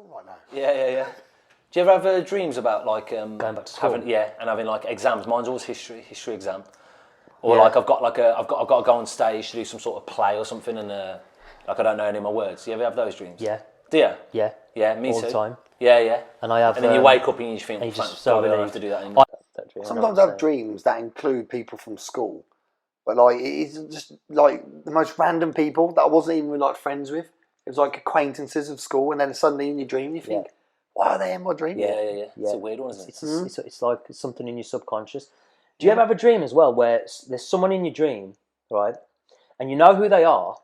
school right now. Yeah. Do you ever have dreams about like going back to school? having like exams? Mine's always history exam, or like I've got to go on stage to do some sort of play or something, and like I don't know any of my words. Do you ever have those dreams? Yeah. Do you? Yeah, me all too. the time. Yeah. And I have. And then you wake up and you think, and you just probably so don't have to do that I anymore. that dream, Sometimes I have dreams that include people from school, but like it's just like the most random people that I wasn't even like friends with. It was like acquaintances of school, and then suddenly in your dream you think, why are they in my dream? Yeah. It's a weird one, isn't it? It's like something in your subconscious. Do you ever have a dream as well where there's someone in your dream, right, and you know who they are,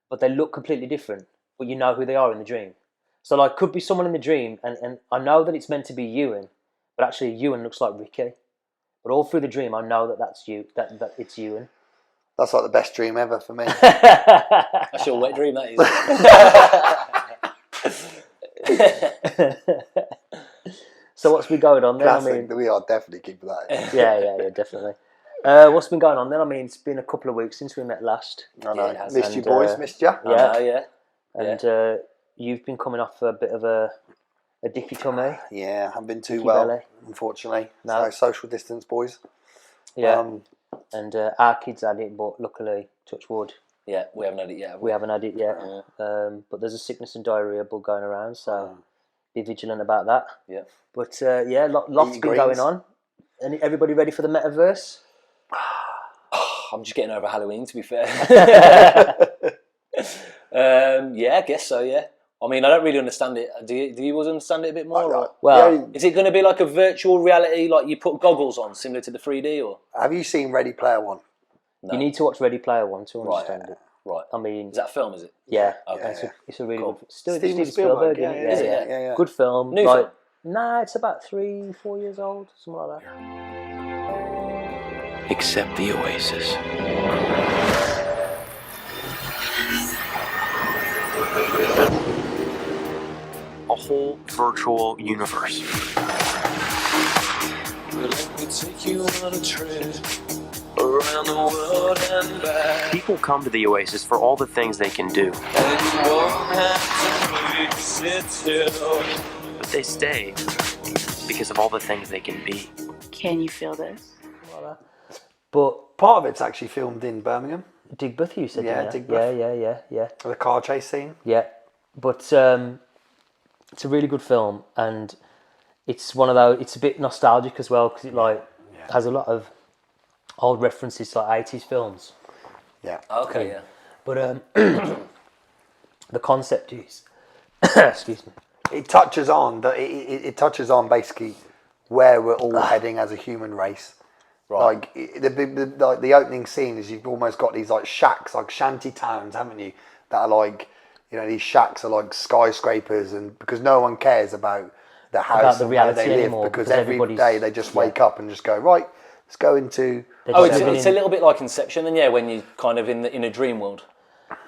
but they look completely different, but you know who they are in the dream? So like, could be someone in the dream, and I know that it's meant to be Ewan, but actually Ewan looks like Ricky. But all through the dream, I know that that's you, that it's Ewan. That's like the best dream ever for me. That's your wet dream, that is. So what's been going on then? Classic. We are definitely keeping that in. Yeah, definitely. What's been going on then? I mean, it's been a couple of weeks since we met last. I know. Missed you boys, missed you. Yeah. And you've been coming off a bit of a dicky tummy. Yeah, I haven't been too Dicky well, belly. unfortunately. No. So social distance, boys. Yeah. And our kids had it, but luckily, touch wood. Yeah, we haven't had it yet. We haven't had it yet. But there's a sickness and diarrhea bug going around, so be vigilant about that. Yeah. But lots been going on. Everybody ready for the metaverse? I'm just getting over Halloween, to be fair. Yeah, I guess so, yeah. I mean, I don't really understand it. Do you understand it a bit more? Well, is it going to be like a virtual reality, like you put goggles on, similar to the 3D, or? Have you seen Ready Player One? No. You need to watch Ready Player One to understand it. Right. I mean, is that a film? Is it? Yeah. Okay. It's a really good. Steven Spielberg, isn't it? Is it? Yeah. Good film. New film? Nah, it's about 3-4 years old, something like that. Except the Oasis. A whole virtual universe. Let me take you on a trip around the world and back. People come to the Oasis for all the things they can do. And you won't have to sit still. But they stay because of all the things they can be. Can you feel this? But part of it's actually filmed in Birmingham. Digbeth, you said, yeah, Digbeth. Yeah. The car chase scene. Yeah, but it's a really good film, and it's one of those. It's a bit nostalgic as well because it has a lot of old references to like 80s films. Yeah. Okay. Yeah. But the concept is, excuse me. It touches on basically where we're all heading as a human race. Right. Like the opening scene is you've almost got these like shacks, like shanty towns, haven't you? That are like, you know, these shacks are like skyscrapers, and because no one cares about the house the and where reality they live, anymore, because every day they just wake up and just go, right, let's go into. It's a little bit like Inception, then, yeah, when you're kind of in a dream world.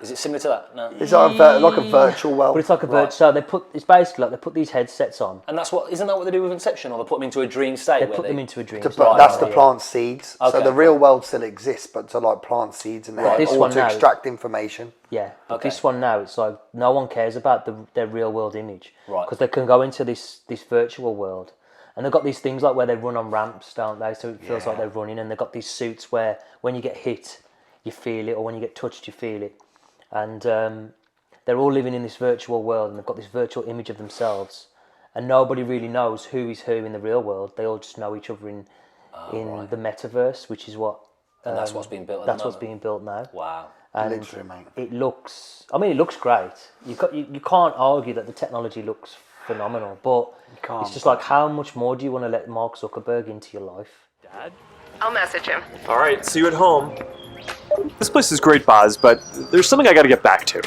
Is it similar to that? No. It's like a virtual world. But it's like a virtual. So it's basically like they put these headsets on. And isn't that what they do with Inception? Or they put them into a dream state? They put them into a dream state. That's to plant seeds. Okay. So the real world still exists, but to like plant seeds and to extract information. Yeah, but this one now, it's like no one cares about their real world image. Right. Because they can go into this virtual world. And they've got these things like where they run on ramps, don't they? So it feels like they're running, and they've got these suits where when you get hit, you feel it, or when you get touched, you feel it. And they're all living in this virtual world, and they've got this virtual image of themselves, and nobody really knows who is who in the real world. They all just know each other in the metaverse, which is what. And that's what's being built. What's being built now. Wow! And literally, mate. It looks great. You can't argue that the technology looks phenomenal, but it's just like, how much more do you want to let Mark Zuckerberg into your life? Dad? I'll message him. All right, see you at home. This place is great, Boz, but there's something I gotta get back to.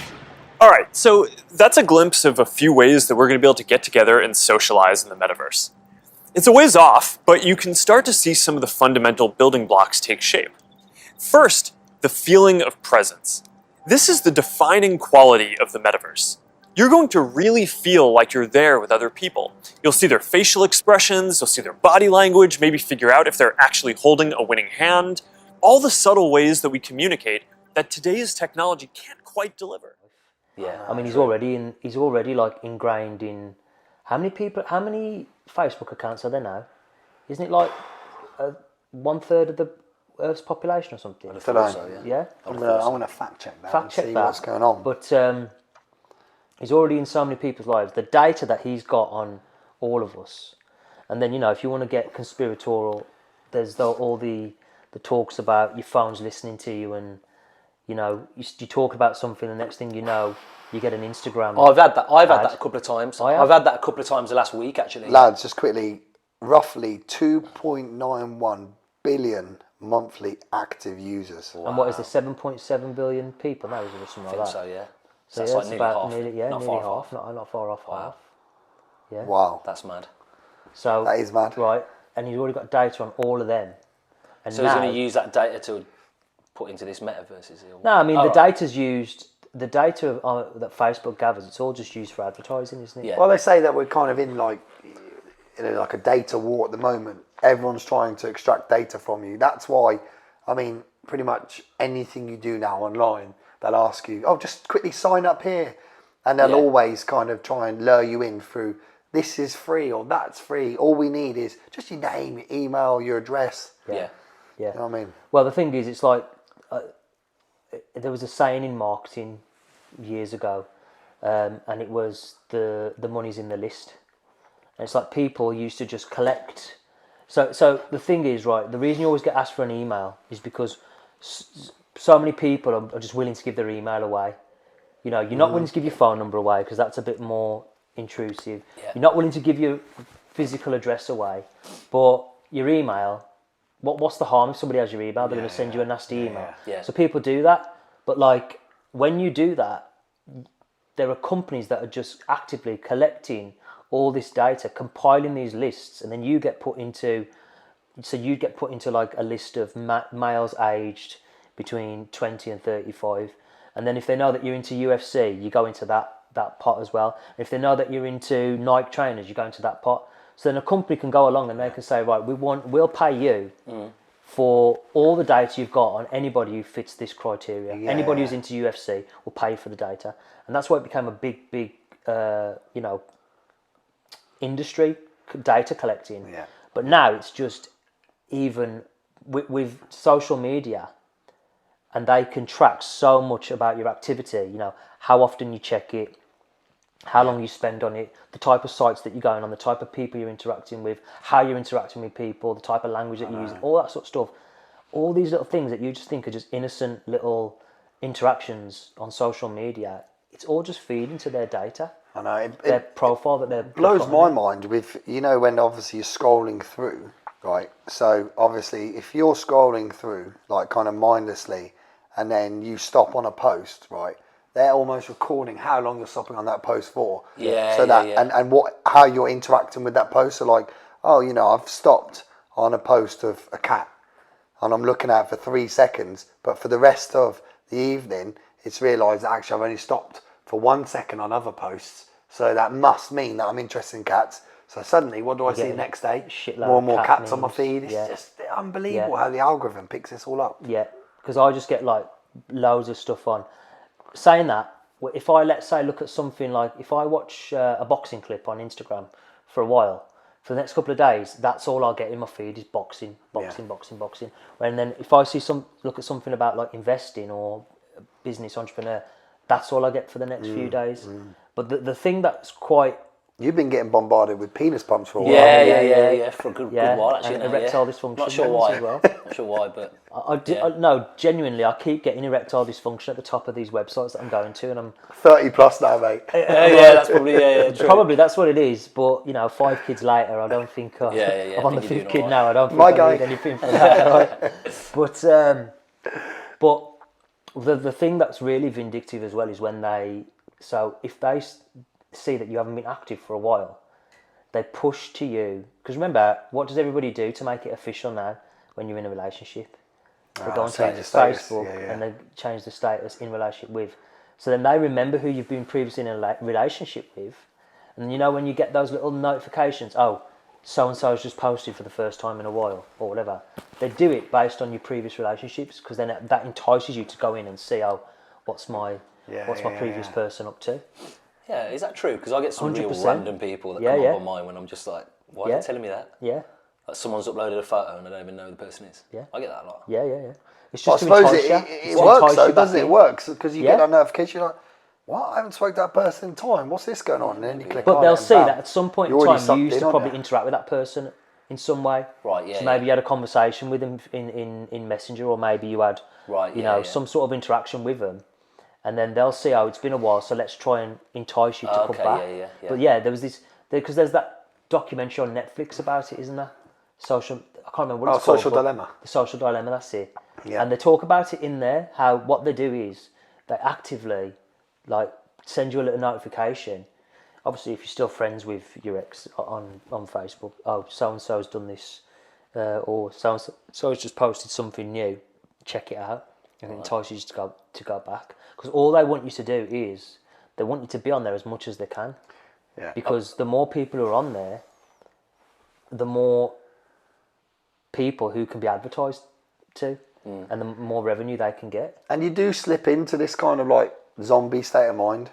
All right, so that's a glimpse of a few ways that we're gonna be able to get together and socialize in the metaverse. It's a ways off, but you can start to see some of the fundamental building blocks take shape. First, the feeling of presence. This is the defining quality of the metaverse. You're going to really feel like you're there with other people. You'll see their facial expressions, you'll see their body language, maybe figure out if they're actually holding a winning hand. All the subtle ways that we communicate that today's technology can't quite deliver. Yeah. I mean, he's already like ingrained in how many Facebook accounts are there now? Isn't it like 1/3 of the Earth's population or something? So, Yeah. I'm gonna fact check that and see what's going on. But he's already in so many people's lives. The data that he's got on all of us, and then if you want to get conspiratorial, there's all the talks about your phone's listening to you, and you talk about something, the next thing you know, you get an Instagram. I've had that a couple of times. I've had that a couple of times the last week, actually. Lads, just quickly, roughly 2.91 billion monthly active users. And what is there, 7.7 billion people now, is it, or something like that? So, yeah. So that's yeah, like it's nearly about half. nearly not half. far off. Not far off half. Yeah. Wow. That's mad. So That is mad. Right, and he's already got data on all of them. And So now, he's going to use that data to put into this metaverse, is he? No, I mean the data's used. The data that Facebook gathers, it's all just used for advertising, isn't it? Yeah. Well, they say that we're kind of in like a data war at the moment. Everyone's trying to extract data from you. That's why, I mean, pretty much anything you do now online, they'll ask you, oh, just quickly sign up here. And they'll always kind of try and lure you in through, this is free or that's free. All we need is just your name, your email, your address. Yeah. Yeah. You know what I mean? Well, the thing is, it's like there was a saying in marketing years ago, and it was the money's in the list. And it's like people used to just collect. So the thing is, right, the reason you always get asked for an email is because so many people are just willing to give their email away. You're not willing to give your phone number away because that's a bit more intrusive. Yeah. You're not willing to give your physical address away, but your email, what's the harm if somebody has your email? They're going to send you a nasty email. Yeah. So people do that, but like when you do that, there are companies that are just actively collecting all this data, compiling these lists, and then you get put into like a list of males aged between 20 and 35, and then if they know that you're into UFC, you go into that pot as well. If they know that you're into Nike trainers, you go into that pot. So then a company can go along and they can say, right, we'll pay you for all the data you've got on anybody who fits this criteria. Yeah. Anybody who's into UFC will pay for the data, and that's why it became a big industry, data collecting. Yeah. But now it's just even with social media, and they can track so much about your activity. How often you check it, how long you spend on it, the type of sites that you're going on, the type of people you're interacting with, how you're interacting with people, the type of language that you use, all that sort of stuff. All these little things that you just think are just innocent little interactions on social media, it's all just feeding to their data. I know. Their profile that they're blows my mind with, when obviously you're scrolling through, right? So obviously if you're scrolling through like kind of mindlessly and then you stop on a post, right? They're almost recording how long you're stopping on that post for. Yeah. So and how you're interacting with that post. So like, I've stopped on a post of a cat and I'm looking at it for 3 seconds, but for the rest of the evening, it's realised that actually I've only stopped for 1 second on other posts. So that must mean that I'm interested in cats. So suddenly, what do I see the next day? More and more cats on my feed. It's just unbelievable how the algorithm picks this all up. Yeah, because I just get like loads of stuff on. Saying that, if I look at something like, if I watch a boxing clip on Instagram for a while, for the next couple of days, that's all I'll get in my feed is boxing. And then if I look at something about like investing or business entrepreneur, that's all I get for the next few days. But the thing that's quite... You've been getting bombarded with penis pumps for a while. Yeah, for a good while actually. And erectile dysfunction. Not sure why. As well. Not sure why, but no, genuinely, I keep getting erectile dysfunction at the top of these websites that I'm going to, and I'm 30 plus now, mate. that's probably true. Probably that's what it is. But 5 kids later, I don't think I'm on the 5th kid now. I don't think I need anything for that. Right? But the thing that's really vindictive as well is when if they see that you haven't been active for a while, they push to you. Because remember, what does everybody do to make it official now when you're in a relationship? They go onto Facebook and they change the status in relationship with. So then they remember who you've been previously in a relationship with. And when you get those little notifications, oh, so-and-so's just posted for the first time in a while, or whatever. They do it based on your previous relationships, because then that entices you to go in and see, oh, what's my What's my previous person up to? Yeah, is that true? Because I get some real 100%. random people that come up on mine when I'm just like, why are they telling me that? Yeah. Like someone's uploaded a photo and I don't even know who the person is. Yeah. I get that a lot. Yeah. It's I just to suppose entice you. it It's to works entice though, you doesn't back it? It in. works because you Yeah. get that notification. You're like, what? I haven't spoke to that person in time. What's this going on? And then you click on But it they'll and see bam, that at some point you're in already time sucked you used in, to aren't probably you? interact with that person in some way. Right, yeah. So maybe you had a conversation with them in Messenger, or maybe you had, some sort of interaction with them, and then they'll see, it's been a while, so let's try and entice you to come back. Yeah. But yeah, there was this because there's that documentary on Netflix about it, isn't there? I can't remember what it's called. Social Dilemma. The Social Dilemma, that's it. Yeah. And they talk about it in there, how what they do is they actively send you a little notification. Obviously, if you're still friends with your ex on Facebook, so and so's done this, or so and so's just posted something new, check it out, and it entices you to go back. Because all they want you to do is they want you to be on there as much as they can. Yeah. Because the more people who are on there, the more people who can be advertised to, and the more revenue they can get. And you do slip into this kind of like zombie state of mind,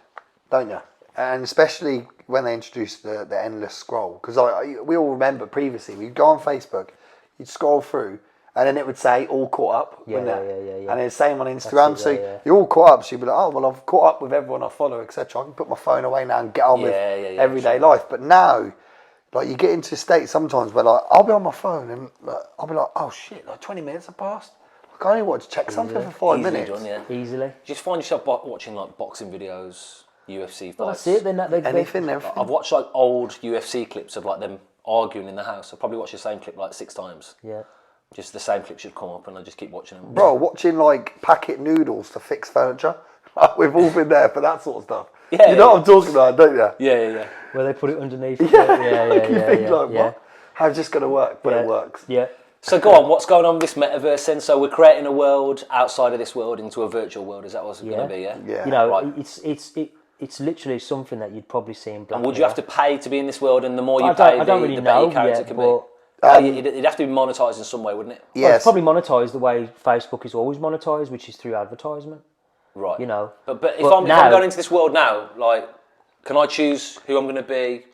don't you? And especially when they introduced the endless scroll. Because we all remember previously, we'd go on Facebook, you'd scroll through, and then it would say all caught up. Yeah. And it's same on Instagram. So you're all caught up, so you'd be like, oh, well, I've caught up with everyone I follow, etc. I can put my phone away now and get on with everyday life. But now, like, you get into a state sometimes where, like, I'll be on my phone and I'll be like, oh shit, like 20 minutes have passed. Like, I only want to check something for 5 minutes. Done, yeah. Easily. You just find yourself watching like boxing videos, UFC fights. Well, that's it. Then Anything. I've watched like old UFC clips of like them arguing in the house. I've probably watched the same clip like 6 times. Yeah. Just the same clip should come up and I just keep watching them. Bro, watching like packet noodles to fix furniture. We've all been there for that sort of stuff. Yeah, you know what I'm talking about, don't you? Yeah. Where they put it underneath. You think like, what? How's this going to work? But it works. Yeah. So go on, what's going on with this metaverse then? So we're creating a world outside of this world into a virtual world. Is that what's going to be? Yeah. Yeah. You know, Right. it's literally something that you'd probably see in Black And would you Mirror. have to pay to be in this world? And the more you I pay, don't really the better know your character yet, can but be. It'd have to be monetised in some way, wouldn't it? well, Yes. it's probably monetised the way Facebook is always monetised, which is through advertisement. Right. You know. But if But I'm now- going into this world now, like, can I choose who I'm going to be?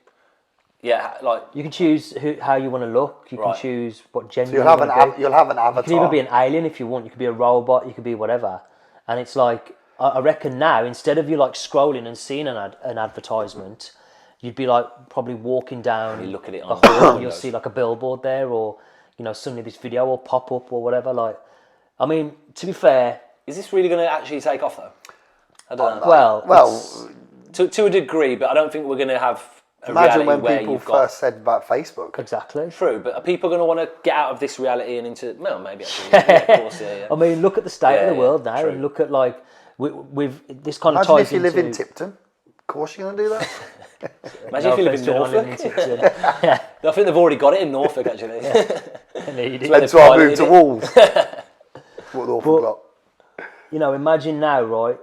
Yeah, like. You can choose how you want to look. You Right. can choose what gender You'll you have want an to be. you'll have an You avatar. could either be an alien if you want. You could be a robot. You could be whatever. And it's like I reckon now, instead of you like scrolling and seeing an advertisement, you'd be like probably walking down. You look at it a on hall and you'll windows. see like a billboard there, or suddenly this video will pop up or whatever. Like, I mean, to be fair, Is this really going to actually take off though? I don't know. well, To a degree, but I don't think we're going to have a Imagine reality when where people you've got. first said about Facebook. exactly. True, but are people going to want to get out of this reality and into? Well, maybe actually. Yeah, of course, yeah. I mean, look at the state of Yeah, the world now, true. and look at like with this kind of Imagine ties if you live in into- Tipton. Of course you're going to do that. Imagine if you live in offence to anyone living Norfolk. in Tipton. I think they've already got it in Norfolk actually. Need it. where That's why I moved piloted to it. Wolves. What the awful lot. Imagine now, right,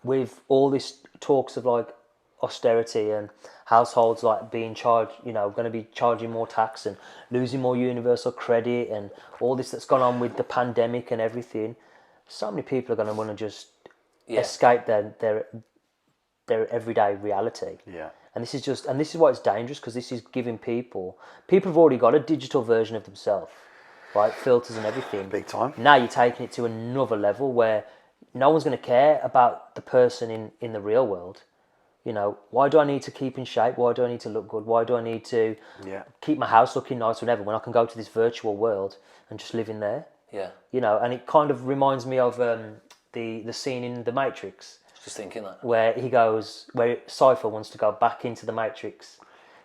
with all this talks of like austerity and households like being charged, going to be charging more tax and losing more universal credit and all this that's gone on with the pandemic and everything. So many people are going to want to just escape their everyday reality. Yeah. And this is why it's dangerous, because this is giving people have already got a digital version of themselves, right? Filters and everything. Big time. Now you're taking it to another level where no one's going to care about the person in the real world. Why do I need to keep in shape? Why do I need to look good? Why do I need to keep my house looking nice whenever, when I can go to this virtual world and just live in there? Yeah. And it kind of reminds me of the scene in The Matrix, Just thinking that. where Cypher wants to go back into the Matrix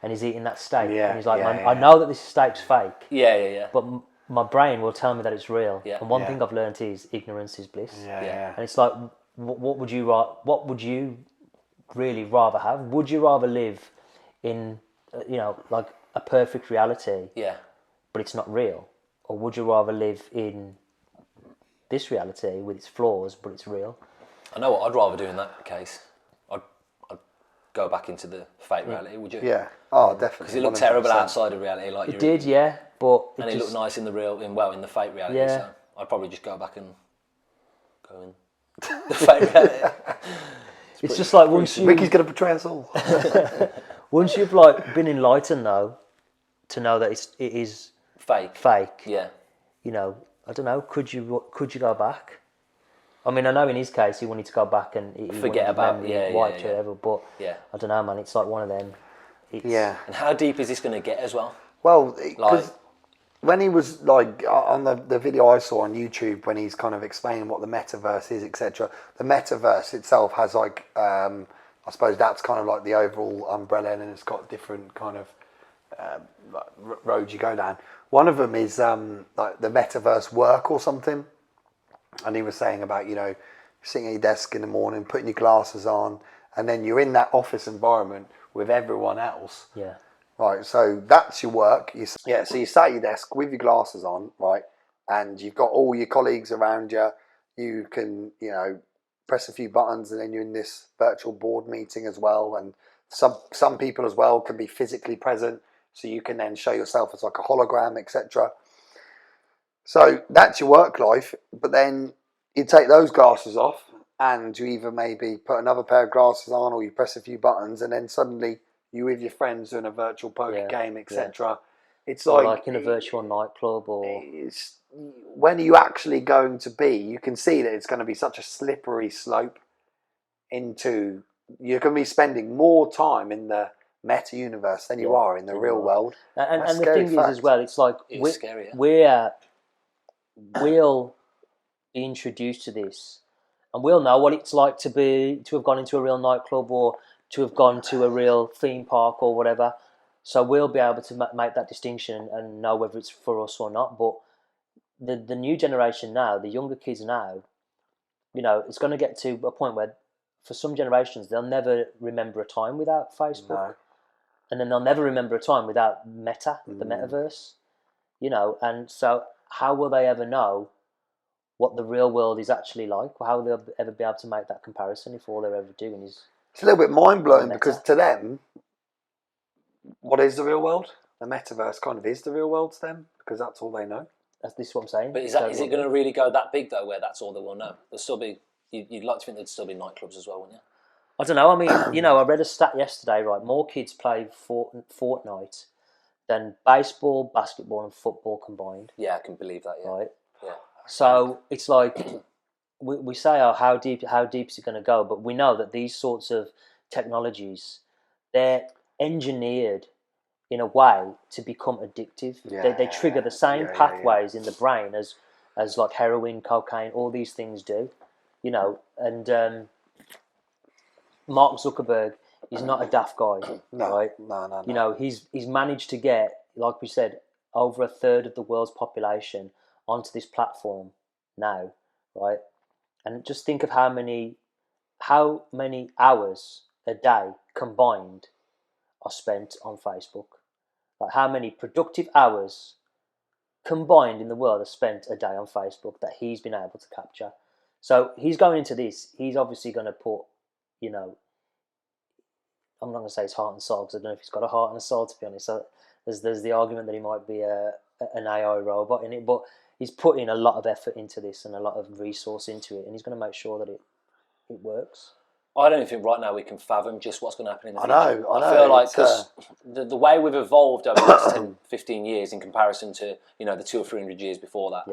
and he's eating that steak. Yeah, And he's like, yeah, I know that this steak's fake, Yeah. but my brain will tell me that it's real. Yeah. And one Yeah. thing I've learned is ignorance is bliss. Yeah. And it's like, what would you really rather have? Would you rather live in, like a perfect reality, Yeah. but it's not real? Or would you rather live in this reality with its flaws, but it's real? I know what I'd rather do in that case. I'd go back into the fake reality. Would you? Yeah. Oh, definitely. Because it looked 100%. terrible outside of reality, like It did, yeah, but and it looked nice in the real, in the fake reality. Yeah. So I'd probably just go back and go in. The fake reality. It's just like once Ricky's going to betray us all. once you've like been enlightened though, to know that it is Fake. fake. Yeah. You know, I don't know. Could you go back? I mean, I know in his case he wanted to go back and he Forget wanted about memory yeah, wiped yeah, or whatever. But yeah. I don't know, man. It's like one of them. Yeah. And how deep is this going to get as well? Well, Like- because when he was like on the video I saw on YouTube when he's kind of explaining what the metaverse is, etc. The metaverse itself has like I suppose that's kind of like the overall umbrella, and it's got different kind of roads you go down. One of them is like the metaverse work or something, and he was saying about sitting at your desk in the morning, putting your glasses on, and then you're in that office environment with everyone else. Yeah. Right, so that's your work. So you sat at your desk with your glasses on, right, and you've got all your colleagues around you. You can, press a few buttons, and then you're in this virtual board meeting as well. And some people as well can be physically present, so you can then show yourself as like a hologram, etc. So that's your work life. But then you take those glasses off, and you either maybe put another pair of glasses on, or you press a few buttons, and then suddenly you with your friends doing a virtual poker game, etc. It's like in a virtual nightclub, or when are you actually going to be? You can see that it's going to be such a slippery slope into. You're going to be spending more time in the meta universe than you are in the real world. And the thing is as well, it's like scary, we'll be introduced to this, and we'll know what it's like to have gone into a real nightclub or to have gone to a real theme park or whatever. So we'll be able to make that distinction and know whether it's for us or not. But the new generation now, the younger kids now, it's going to get to a point where for some generations they'll never remember a time without Facebook. No. And then they'll never remember a time without Meta, the Metaverse. And so how will they ever know what the real world is actually like? How will they ever be able to make that comparison if all they're ever doing is... It's a little bit mind-blowing because to them, what is the real world? The metaverse kind of is the real world to them because that's all they know. That's what I'm saying. But is it going to really go that big though, where that's all they will know? There'll still be... You'd like to think there'd still be nightclubs as well, wouldn't you? I don't know. I mean, I read a stat yesterday, right? More kids play Fortnite than baseball, basketball and football combined. Yeah, I can believe that, yeah. Right? Yeah. So it's like... We say, how deep is it going to go? But we know that these sorts of technologies, they're engineered in a way to become addictive. They trigger the same pathways in the brain as like heroin, cocaine, all these things do. And Mark Zuckerberg is not a daft guy, right? No. He's managed to get, like we said, over a third of the world's population onto this platform now, right? And just think of how many hours a day combined are spent on Facebook. Like how many productive hours combined in the world are spent a day on Facebook that he's been able to capture. So he's going into this. He's obviously going to put, I'm not going to say his heart and soul because I don't know if he's got a heart and a soul, to be honest. So there's the argument that he might be an AI robot in it, but he's putting a lot of effort into this and a lot of resource into it, and he's going to make sure that it works. I don't think right now we can fathom just what's going to happen in the future. I know. I feel like because the way we've evolved over the last 10, 15 years in comparison to, the 200 or 300 years before that,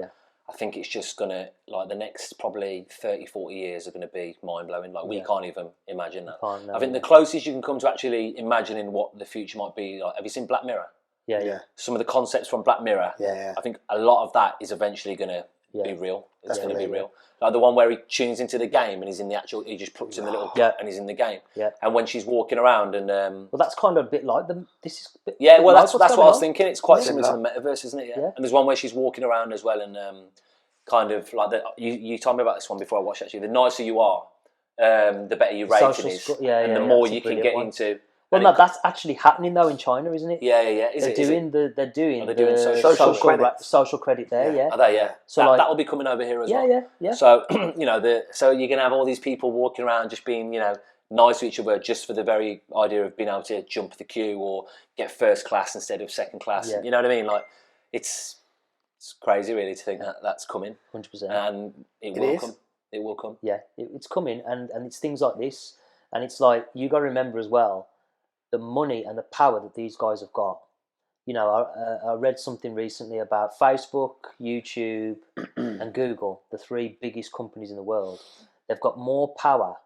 I think it's just going to, like, the next probably 30, 40 years are going to be mind-blowing. Like, we can't even imagine that. I think the closest you can come to actually imagining what the future might be, like, have you seen Black Mirror? Yeah. Some of the concepts from Black Mirror, I think a lot of that is eventually going to be real. It's going to be real. Like the one where he tunes into the game and he's in the actual, he just puts in the little and he's in the game. Yeah. And when she's walking around and... well, that's kind of a bit like them. This is... That's what I was thinking. It's quite similar to the Metaverse, isn't it? Yeah. And there's one where she's walking around as well and kind of like... You told me about this one before I watched actually. The nicer you are, the better your rating is. And the more you can get into... Well, no, that's actually happening though in China, isn't it? Yeah. They're doing the social credit there, yeah. Are they? Yeah. So that will be coming over here as well. Yeah. So so you're gonna have all these people walking around just being nice to each other just for the very idea of being able to jump the queue or get first class instead of second class. Yeah. You know what I mean? Like it's crazy really to think that that's coming. 100%. And it will come. It will come. Yeah, it's coming, and it's things like this, and it's like you got to remember as well the money and the power that these guys have got. You know, I read something recently about Facebook, YouTube, and Google, the three biggest companies in the world. They've got more power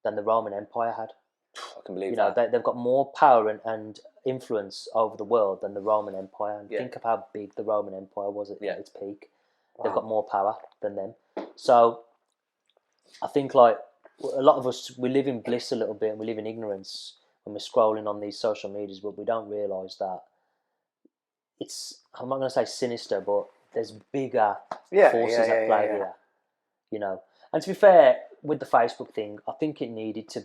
than the Roman Empire had. I can believe You know, that. they've got more power and influence over the world than the Roman Empire. And think of how big the Roman Empire was at its peak. They've got more power than them. So I think like a lot of us, we live in bliss a little bit and we live in ignorance when we're scrolling on these social medias, but we don't realise that it's, I'm not going to say sinister, but there's bigger forces at play here, you know. And to be fair, with the Facebook thing, I think it needed to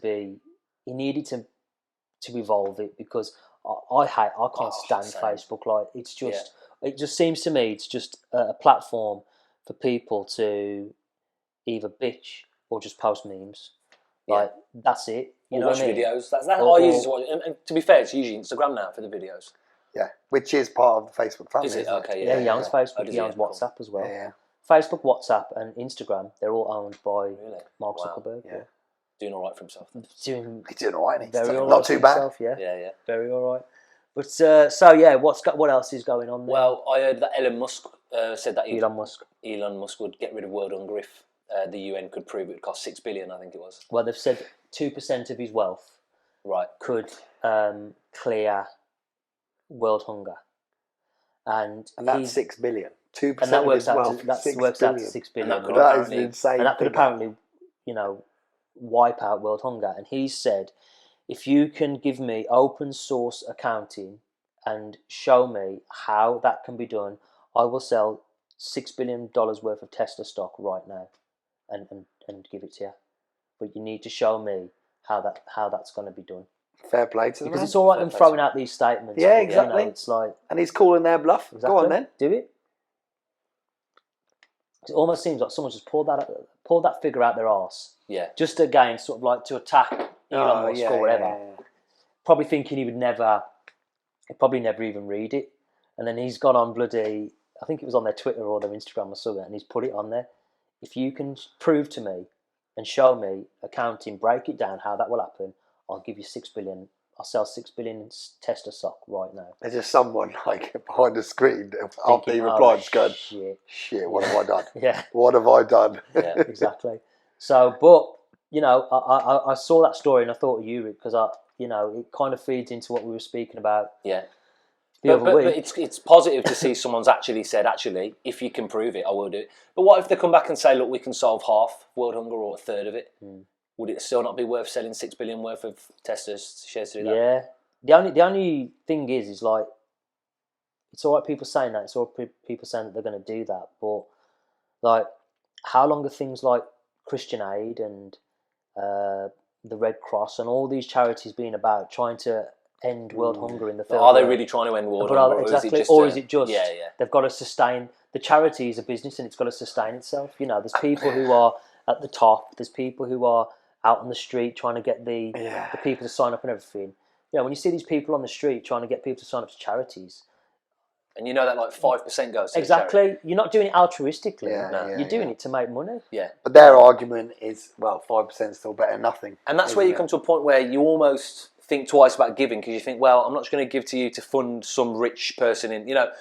evolve it, because I can't stand Facebook. Like, it's just, it just seems to me it's just a platform for people to either bitch or just post memes. Like, that's it. You know watch what I mean? videos. That's all I use. And to be fair, it's usually Instagram now for the videos. Yeah, which is part of the Facebook family. Is it? isn't Okay, Yeah, he owns Facebook, he owns WhatsApp as well. Facebook, WhatsApp, and Instagram, they're all owned by Mark Zuckerberg. Yeah. Doing all right for himself. He's doing all right. Very all right not too for bad. himself, yeah. Yeah. Very all right. But so yeah, what else is going on there? Well, I heard that Elon Musk said that Elon Musk would get rid of world hunger if the UN could prove it would cost $6 billion. I think it was. Well, they've said 2% of his wealth could clear world hunger, and that's 6 billion. 2% and that works of his out wealth. To, that $6 works out to billion. 6 billion. That is insane. And that could apparently, you know, wipe out world hunger. And he said, if you can give me open source accounting and show me how that can be done, I will sell $6 billion worth of Tesla stock right now and give it to you. But you need to show me how that's going to be done. Fair play to them. Because it's all right them throwing out these statements. Yeah, but, exactly. You know, it's like, and he's calling their bluff. Exactly. Go on then. Do it. It almost seems like someone just pulled that figure out their arse. Yeah. Just again, sort of like to attack Elon Musk or whatever. Yeah. Probably thinking he'd probably never even read it. And then he's gone on bloody, I think it was on their Twitter or their Instagram or something, and he's put it on there. If you can prove to me and show me accounting, break it down how that will happen, I'll give you $6 billion. I'll sell $6 billion Tesla stock right now. There's just someone like behind the screen after he replied, going, "Shit, what have I done? Yeah, what have I done?" Yeah, exactly. So, but you know, I saw that story and I thought of you, Rick, because it kind of feeds into what we were speaking about. Yeah. The other week. But it's positive to see someone's actually said, if you can prove it, I will do it. But what if they come back and say, look, we can solve half world hunger or a third of it? Would it still not be worth selling $6 billion worth of Tesla's shares to do that? Yeah. The only thing is like, it's all right people saying that. It's all right people saying that they're going to do that. But like, how long are things like Christian Aid and the Red Cross and all these charities been about trying to end world hunger in the third world? Are they really trying to end world hunger? Exactly. Or is it just... Yeah. They've got to sustain... The charity is a business and it's got to sustain itself. You know, there's people who are at the top. There's people who are out on the street trying to get the people to sign up and everything. You know, when you see these people on the street trying to get people to sign up to charities, and you know that like 5% goes to exactly, charity. You're not doing it altruistically. You're doing it to make money. Yeah, but their argument is, well, 5% is still better than nothing. And that's where you come to a point where you almost think twice about giving, because you think, well, I'm not just going to give to you to fund some rich person in. You know,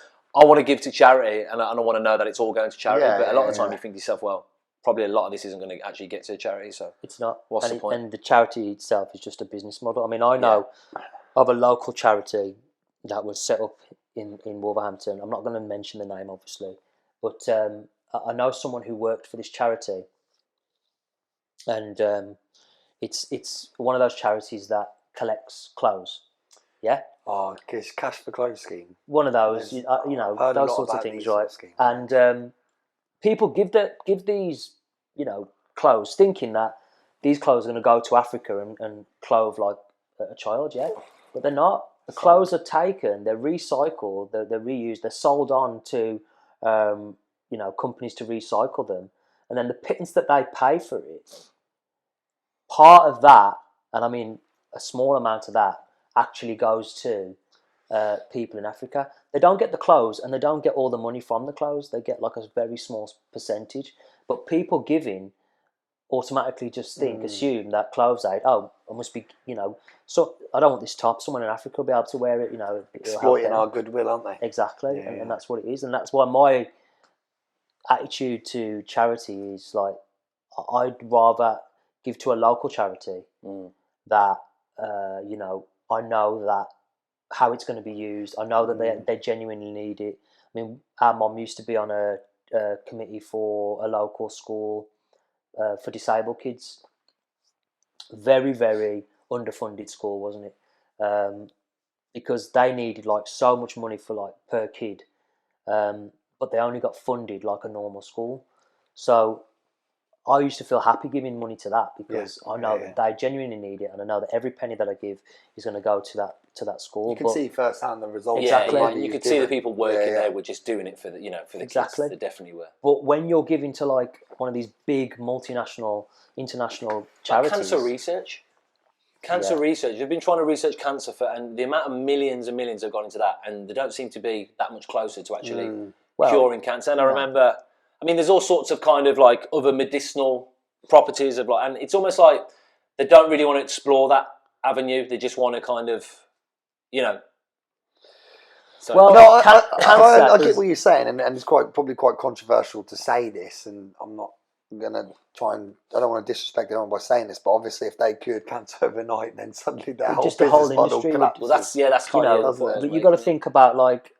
I want to give to charity, and I want to know that it's all going to charity. But a lot of the time, you think to yourself, well, probably a lot of this isn't going to actually get to charity, so it's not. What's the point? And the charity itself is just a business model. I mean, I know of a local charity that was set up in Wolverhampton. I'm not going to mention the name, obviously, but I know someone who worked for this charity, and it's one of those charities that collects clothes. Yeah. Oh, it's cash for clothes scheme. One of those, you know, those sorts of things, right? And people give these, you know, clothes, thinking that these clothes are going to go to Africa and clothe like a child, but they're not. The clothes are taken, they're recycled, they're reused, they're sold on to, you know, companies to recycle them, and then the pittance that they pay for it, part of that, and I mean a small amount of that, actually goes to people in Africa. They don't get the clothes and they don't get all the money from the clothes. They get like a very small percentage. But people giving automatically just assume that clothes aid. Oh, I must be, so I don't want this top. Someone in Africa will be able to wear it. It'll help Exploiting them. our goodwill, aren't they? Exactly, and that's what it is, and that's why my attitude to charity is like I'd rather give to a local charity that I know that how it's going to be used. I know that they genuinely need it. I mean, our mum used to be on a committee for a local school for disabled kids. Very, very underfunded school, wasn't it? Because they needed like so much money for like per kid, but they only got funded like a normal school. So I used to feel happy giving money to that because I know that they genuinely need it, and I know that every penny that I give is going to go to that school. You can see firsthand the results. Exactly. Yeah, you could see the people working there were just doing it for the for the kids. They definitely were. But when you're giving to like one of these big multinational, international charities, like cancer research. They've been trying to research cancer and the amount of millions and millions have gone into that, and they don't seem to be that much closer to actually curing cancer. And I remember, I mean, there's all sorts of kind of like other medicinal properties of like, and it's almost like they don't really want to explore that avenue. They just want to kind of, So. Well, no, I get what you're saying, and it's probably quite controversial to say this, and I'm not going to try and, I don't want to disrespect anyone by saying this, but obviously if they cured cancer overnight, then suddenly their whole just the business whole model industry collapses. Well, that's kind of, but you've got to think about like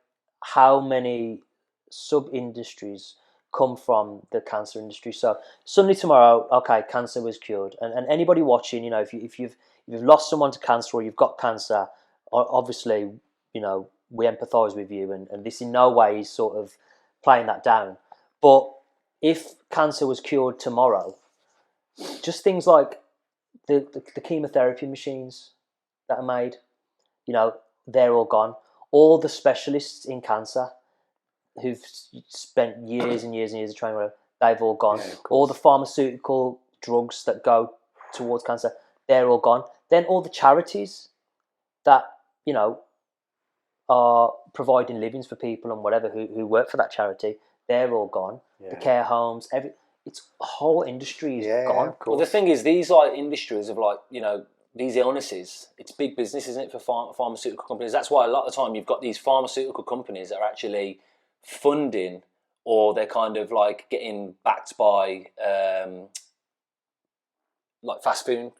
how many sub-industries come from the cancer industry. So suddenly tomorrow, okay, cancer was cured, and anybody watching, if you've lost someone to cancer or you've got cancer, obviously, we empathise with you, and this in no way is sort of playing that down. But if cancer was cured tomorrow, just things like the chemotherapy machines that are made, they're all gone. All the specialists in cancer who've spent years and years and years of training, they've all gone. All the pharmaceutical drugs that go towards cancer, they're all gone. Then all the charities that, are providing livings for people and whatever who work for that charity, they're all gone. The care homes, it's a whole industry is gone. Well, the thing is, these like industries of like, these illnesses, it's big business, isn't it, for pharmaceutical companies? That's why a lot of the time you've got these pharmaceutical companies that are actually funding, or they're kind of like getting backed by like fast food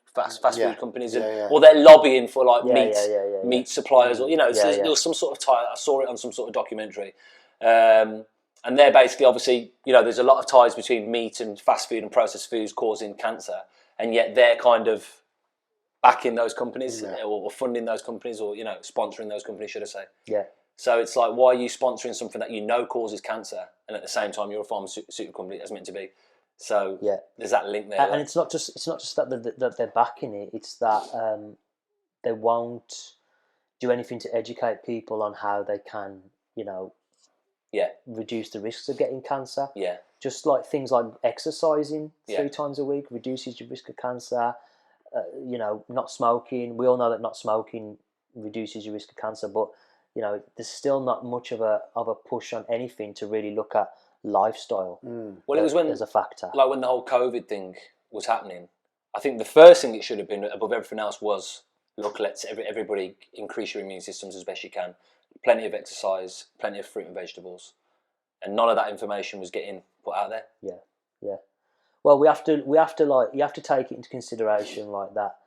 companies, or they're lobbying for like meat suppliers, or there was some sort of tie. I saw it on some sort of documentary, and they're basically obviously there's a lot of ties between meat and fast food and processed foods causing cancer, and yet they're kind of backing those companies or funding those companies, or sponsoring those companies, should I say? Yeah. So it's like, why are you sponsoring something that causes cancer, and at the same time you're a pharmaceutical company that's meant to be? So there's that link there. And it's not just that they're backing it. It's that they won't do anything to educate people on how they can, reduce the risks of getting cancer. Yeah. Just like things like exercising 3 times a week reduces your risk of cancer. Not smoking. We all know that not smoking reduces your risk of cancer, but there's still not much of a push on anything to really look at lifestyle. Well, it was when there's a factor, like when the whole COVID thing was happening. I think the first thing it should have been above everything else was, look, let's everybody increase your immune systems as best you can. Plenty of exercise, plenty of fruit and vegetables, and none of that information was getting put out there. Yeah. Well, we have to you have to take it into consideration like that.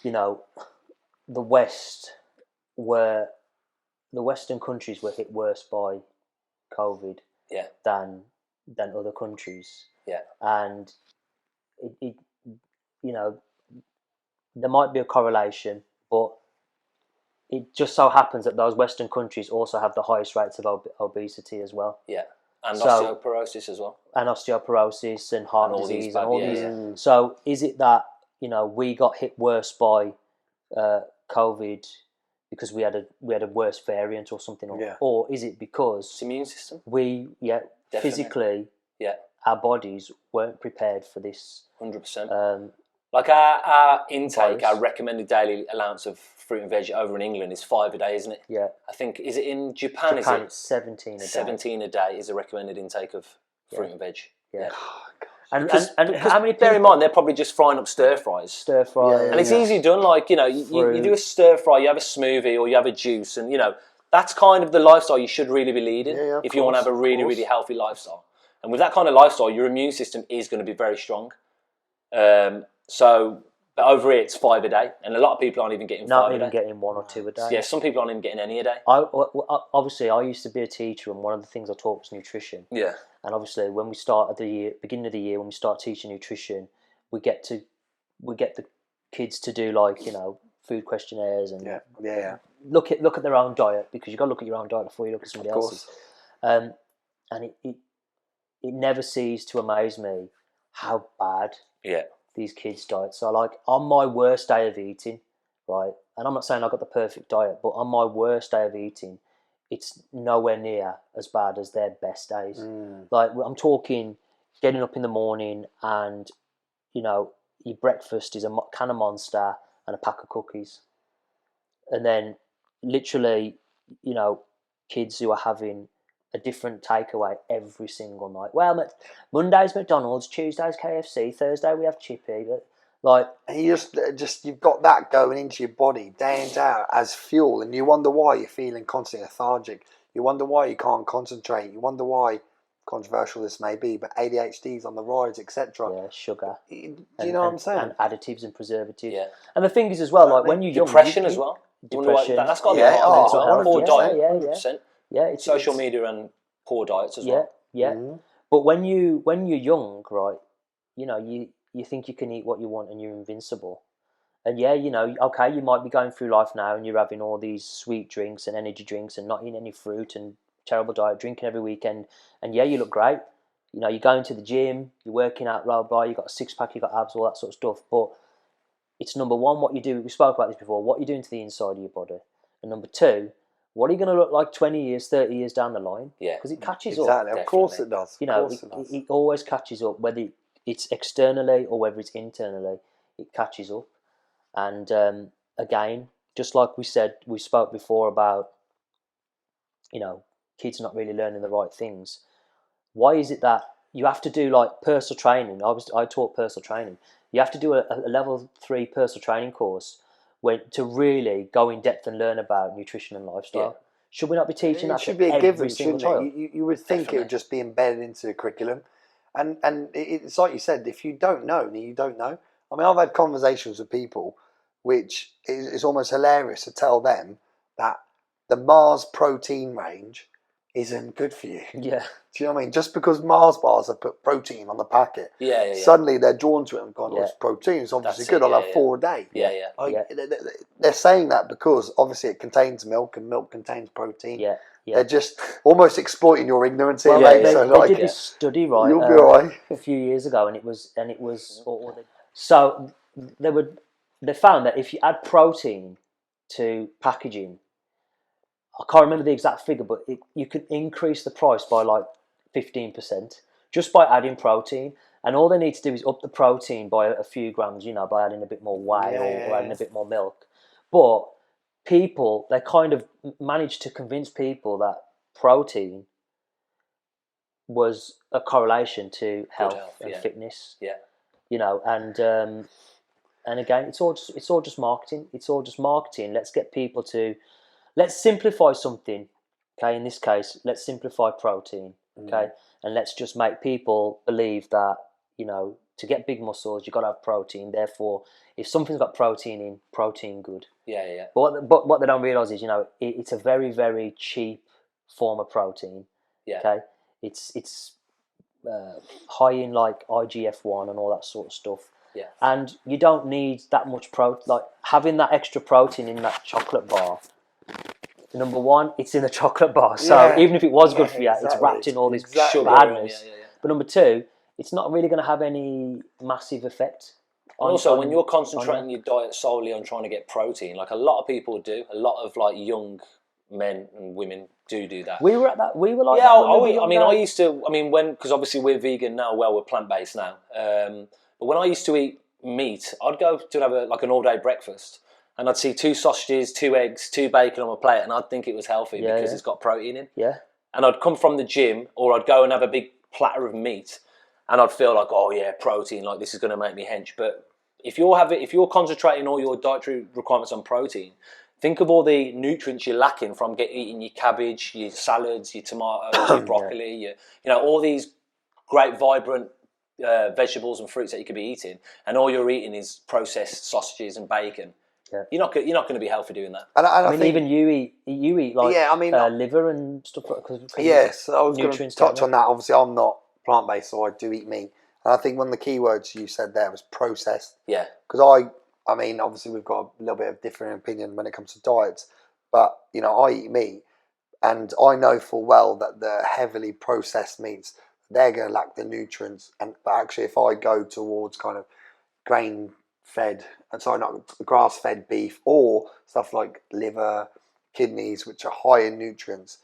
The Western countries were hit worse by COVID than other countries. Yeah. And it there might be a correlation, but it just so happens that those Western countries also have the highest rates of obesity as well. Yeah. And osteoporosis as well. And osteoporosis and heart disease and all these. Yeah. So is it that, we got hit worse by COVID because we had a worse variant or something, or is it because it's immune system? We physically our bodies weren't prepared for this. 100%. Like our intake, our recommended daily allowance of fruit and veg over in England is 5 a day, isn't it? Yeah. I think, is it in Japan? It's 17 a day. 17 a day is a recommended intake of fruit and veg. Yeah. And Because how many bear in people mind, they're probably just frying up stir fries. stir fry? Yeah, And it's easy done. Like, you know, you do a stir fry, you have a smoothie, or you have a juice, and, you know, that's kind of the lifestyle you should really be leading if you want to have a really, really healthy lifestyle. And with that kind of lifestyle, your immune system is going to be very strong. So but over here, it's 5 a day, and a lot of people aren't even getting 5 a day. Not even getting 1 or 2 a day. Yeah, some people aren't even getting any a day. Obviously, I used to be a teacher, and one of the things I taught was nutrition. Yeah. And obviously, when we start at the beginning of the year, when we start teaching nutrition, we get the kids to do, like, you know, food questionnaires and look at their own diet, because you've got to look at your own diet before you look at somebody else's. And it never ceases to amaze me how bad these kids' diets are. Like, on my worst day of eating, right, and I'm not saying I got the perfect diet, but on my worst day of eating, it's nowhere near as bad as their best days. Like, I'm talking getting up in the morning and, you know, your breakfast is a can of Monster and a pack of cookies. And then literally, you know, kids who are having a different takeaway every single night. Well, Monday's McDonald's, Tuesday's KFC, Thursday we have Chippy. Like, and you just you've got that going into your body day in day out as fuel, and you wonder why you're feeling constantly lethargic. You wonder why you can't concentrate. You wonder why, controversial this may be, but ADHD's on the rise, etc. Yeah, sugar. Do you know what I'm saying? And additives and preservatives. Yeah. And the thing is as well, like, when you're young, depression as well. Depression. That's got to be a part of it. Poor diet, 100%. Yeah, it's social media and poor diets as well. Yeah. But when you're young, right, you know, you think you can eat what you want and you're invincible. And yeah, you know, okay, you might be going through life now and you're having all these sweet drinks and energy drinks and not eating any fruit and terrible diet, drinking every weekend. And yeah, you look great. You know, you're going to the gym, you're working out, blah, blah, you've got a six-pack, you've got abs, all that sort of stuff. But it's number one, what you do, we spoke about this before, what you're doing to the inside of your body. And number two, what are you going to look like 20 years, 30 years down the line? Yeah. Because it catches exactly. up. Of course it does. You know, it always catches up, whether it's externally or whether it's internally, it catches up. And again, just like we said, we spoke before about, you know, kids not really learning the right things. Why is it that you have to do, like, personal training? I taught personal training. You have to do a level 3 personal training course to really go in depth and learn about nutrition and lifestyle. Yeah. Should we not be teaching that should to be a every given, single shouldn't child? it? You would think it would just be embedded into the curriculum. And it's like you said, if you don't know, then you don't know. I mean, I've had conversations with people which is almost hilarious to tell them that the Mars protein range isn't good for you. Yeah. Do you know what I mean? Just because Mars bars have put protein on the packet, suddenly they're drawn to it and gone, oh, it's protein, it's obviously good, I'll have 4 a day. They're saying that because obviously it contains milk and milk contains protein. Yeah. They're just almost exploiting your ignorance here, Well, mate. they did this study, right, you'll be all right. a few years ago, and it was so they found that if you add protein to packaging, I can't remember the exact figure, but you could increase the price by like 15% just by adding protein. And all they need to do is up the protein by a few grams, you know, by adding a bit more whey or adding a bit more milk. But people, they kind of managed to convince people that protein was a correlation to health and fitness. Yeah. You know, and again, it's all just marketing. It's all just marketing. Let's simplify something, okay? In this case, let's simplify protein, okay? And let's just make people believe that, you know, to get big muscles, you've got to have protein. Therefore, if something's got protein in, protein good. Yeah. But what they don't realise is, you know, it's a very, very cheap form of protein, okay? It's high in, like, IGF-1 and all that sort of stuff. Yeah. And you don't need that much protein. Like, having that extra protein in that chocolate bar, number one, it's in the chocolate bar. So even if it was good for you, it's wrapped in all this sugar badness. But number two, it's not really going to have any massive effect. Also, when you're concentrating your diet solely on trying to get protein, like a lot of people do, a lot of like young men and women do that. We were at that. We were like that. I used to. I mean, because obviously we're vegan now. Well, we're plant based now. But when I used to eat meat, I'd go to have an all day breakfast. And I'd see 2 sausages, 2 eggs, 2 bacon on my plate, and I'd think it was healthy it's got protein in. Yeah. And I'd come from the gym, or I'd go and have a big platter of meat, and I'd feel like, oh yeah, protein, like this is going to make me hench. But if you're concentrating all your dietary requirements on protein, think of all the nutrients you're lacking from eating your cabbage, your salads, your tomatoes, your broccoli, all these great vibrant vegetables and fruits that you could be eating, and all you're eating is processed sausages and bacon. Yeah. You're not going to be healthy doing that. And I mean, even you eat like liver and stuff. Yes, I was going to touch on that. Obviously, I'm not plant-based, so I do eat meat. And I think one of the key words you said there was processed. Yeah. Because I mean, obviously we've got a little bit of different opinion when it comes to diets, but I eat meat, and I know full well that the heavily processed meats, they're going to lack the nutrients. But actually, if I go towards kind of grass-fed beef or stuff like liver, kidneys, which are high in nutrients,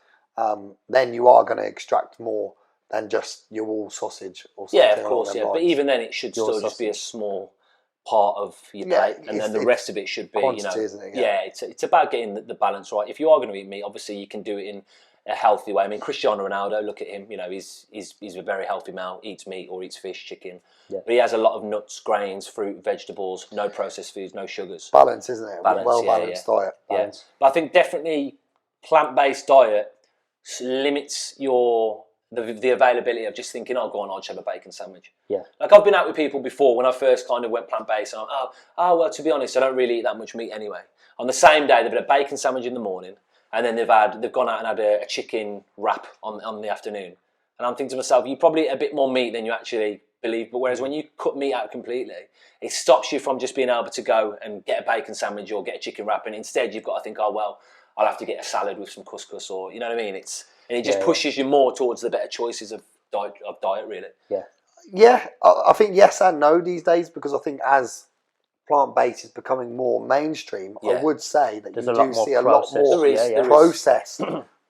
then you are going to extract more than just your wall sausage or something. Yeah, of course, yeah. But even then, it should still just be a small part of your plate, and then the rest of it should be, quantity, isn't it? Yeah, it's about getting the balance right. If you are going to eat meat, obviously you can do it in a healthy way. I mean, Cristiano Ronaldo, look at him. He's a very healthy male. Eats meat or eats fish, chicken, but he has a lot of nuts, grains, fruit, vegetables, no processed foods, no sugars. Balance, isn't it? Well-balanced diet. Yeah, but I think definitely plant-based diet limits the availability of just thinking, oh, go on, I'll just have a bacon sandwich. Yeah. Like I've been out with people before when I first kind of went plant-based, and well, to be honest, I don't really eat that much meat anyway. On the same day, they've had a bacon sandwich in the morning, and then they've gone out and had a chicken wrap on the afternoon. And I'm thinking to myself, you probably eat a bit more meat than you actually believe. But whereas when you cut meat out completely, it stops you from just being able to go and get a bacon sandwich or get a chicken wrap. And instead, you've got to think, oh, well, I'll have to get a salad with some couscous, or, you know what I mean? And it just pushes you more towards the better choices of diet, really. Yeah. Yeah, I think yes and no these days, because I think as plant-based is becoming more mainstream, I would say that you do see a lot more processed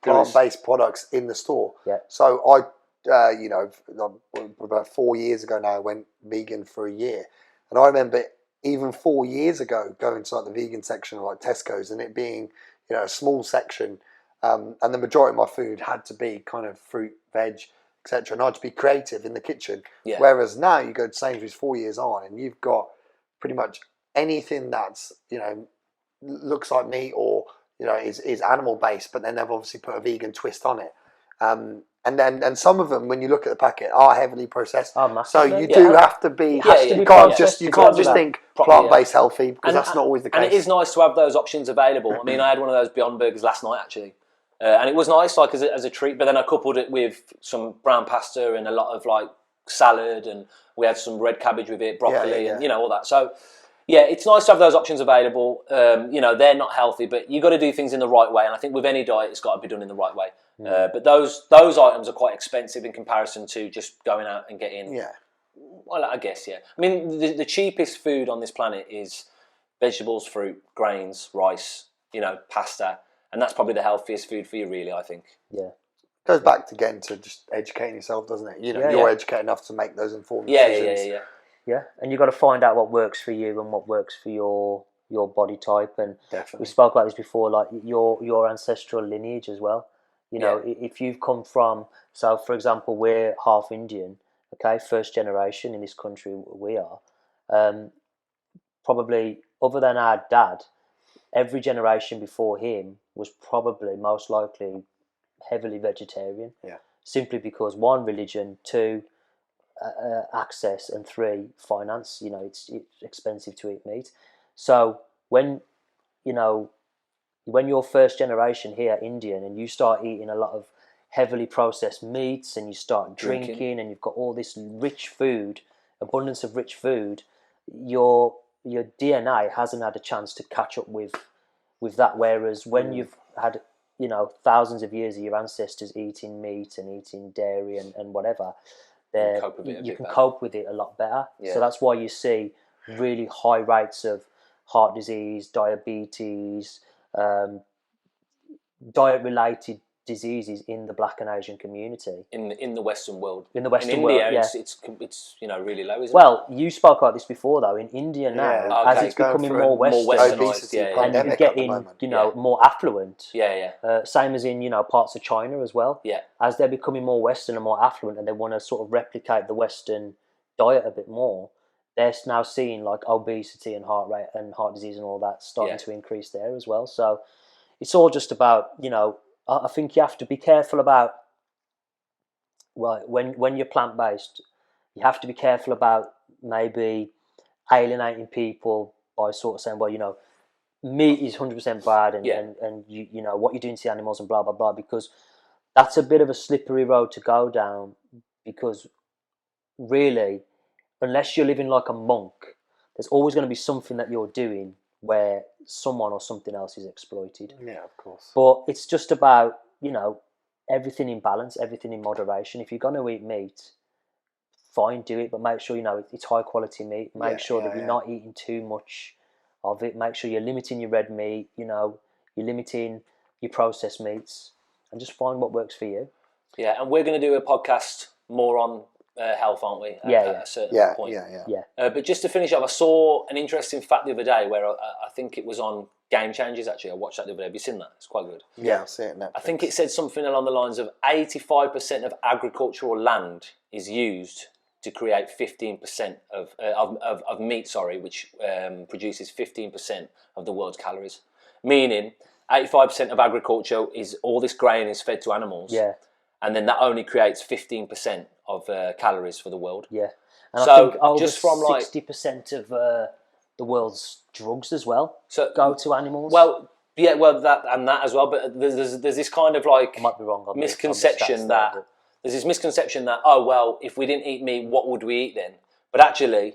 plant-based products in the store. Yeah. So about 4 years ago now, I went vegan for a year. And I remember even 4 years ago going to like the vegan section of like Tesco's, and it being, a small section, and the majority of my food had to be kind of fruit, veg, etc. And I'd be creative in the kitchen. Yeah. Whereas now you go to Sainsbury's 4 years on, and you've got pretty much anything that's looks like meat or is animal based, but then they've obviously put a vegan twist on it. And some of them, when you look at the packet, are heavily processed. So you do have to be. You can't just think plant-based healthy, because that's not always the case. And it is nice to have those options available. I mean, I had one of those Beyond Burgers last night actually, and it was nice, like as a treat. But then I coupled it with some brown pasta and a lot of like salad, and we had some red cabbage with it, broccoli, and all that. So. Yeah, it's nice to have those options available. They're not healthy, but you got to do things in the right way. And I think with any diet, it's got to be done in the right way. But those items are quite expensive in comparison to just going out and getting. Yeah. Well, I guess I mean, the cheapest food on this planet is vegetables, fruit, grains, rice. Pasta, and that's probably the healthiest food for you, really. I think. Yeah. It goes back again to just educating yourself, doesn't it? You're educated enough to make those informed decisions. Yeah, and you've got to find out what works for you and what works for your body type. And definitely, we spoke about this before, like your ancestral lineage as well. If you've come from, so for example, we're half Indian, okay, first generation in this country, we are. Probably, other than our dad, every generation before him was probably most likely heavily vegetarian. Yeah. Simply because, one, religion, two, access, and three, finance. It's expensive to eat meat. So when you're first generation here, Indian, and you start eating a lot of heavily processed meats, and you start drinking, and you've got all this rich food, abundance of rich food, your DNA hasn't had a chance to catch up with that. Whereas when you've had thousands of years of your ancestors eating meat and eating dairy and whatever, you can cope with it a lot better. So that's why you see really high rates of heart disease, diabetes, diet-related diseases in the Black and Asian community. In the Western world. In the Western in world, India, yeah. it's really low, isn't it? Well, you spoke about this before, though. In India now, Yeah, as okay, it's going becoming through more a Western, Westernised, obesity yeah, and you're pandemic at the getting, moment. more affluent. Yeah. Same as in, parts of China as well. Yeah. As they're becoming more Western and more affluent, and they want to sort of replicate the Western diet a bit more, they're now seeing like obesity and heart rate and heart disease and all that starting to increase there as well. So it's all just about, I think you have to be careful about, well, when you're plant based, you have to be careful about maybe alienating people by sort of saying, well, meat is 100% bad, and you know what you're doing to the animals and blah blah blah, because that's a bit of a slippery road to go down. Because really, unless you're living like a monk, there's always going to be something that you're doing where someone or something else is exploited. Yeah, of course. But it's just about, everything in balance, everything in moderation. If you're going to eat meat, fine, do it, but make sure, it's high quality meat. Make sure that you're not eating too much of it. Make sure you're limiting your red meat, you're limiting your processed meats, and just find what works for you. Yeah, and we're going to do a podcast more on health, aren't we? At a certain point. Yeah. But just to finish up, I saw an interesting fact the other day where I think it was on Game Changers, actually. I watched that the other day. Have you seen that? It's quite good. Yeah, I'll see it now. I think it said something along the lines of 85% of agricultural land is used to create 15% of meat, which produces 15% of the world's calories. Meaning 85% of agriculture is all this grain is fed to animals. Yeah. And then that only creates 15% of calories for the world. Yeah. And so I think over just from 60% of the world's drugs as well go to animals. Well, yeah, that as well. But there's this kind of like I might be wrong on misconception that there's this misconception that, oh well, if we didn't eat meat, what would we eat then? But actually,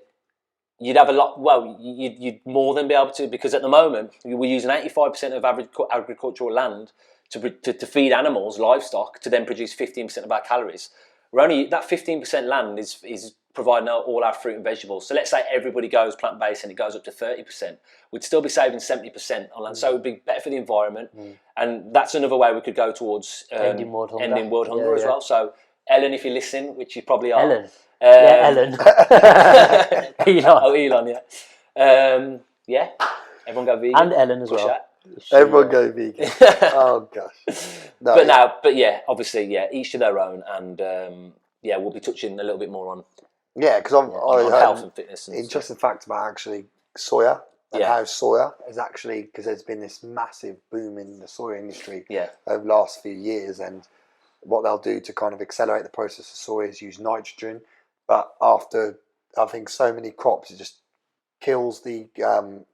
you'd have a lot. Well, you'd more than be able to, because at the moment we're using 85% of agricultural land to feed animals, livestock, to then produce 15% of our calories. We're only that 15% land is providing all our fruit and vegetables. So let's say everybody goes plant-based and it goes up to 30%. We'd still be saving 70% on land. So it would be better for the environment. And that's another way we could go towards ending world hunger as well. So Ellen, if you're listening, which you probably are. Ellen. Ellen. Elon. Oh, Elon, yeah. Yeah. Everyone go vegan. And Ellen as well. Everyone go vegan. Oh gosh. No, but yeah, obviously, yeah, each to their own, and we'll be touching a little bit more on because on health and fitness. And interesting fact about actually soya and how soya is actually, because there's been this massive boom in the soya industry over the last few years, and what they'll do to kind of accelerate the process of soya is use nitrogen, but after I think so many crops, it just kills the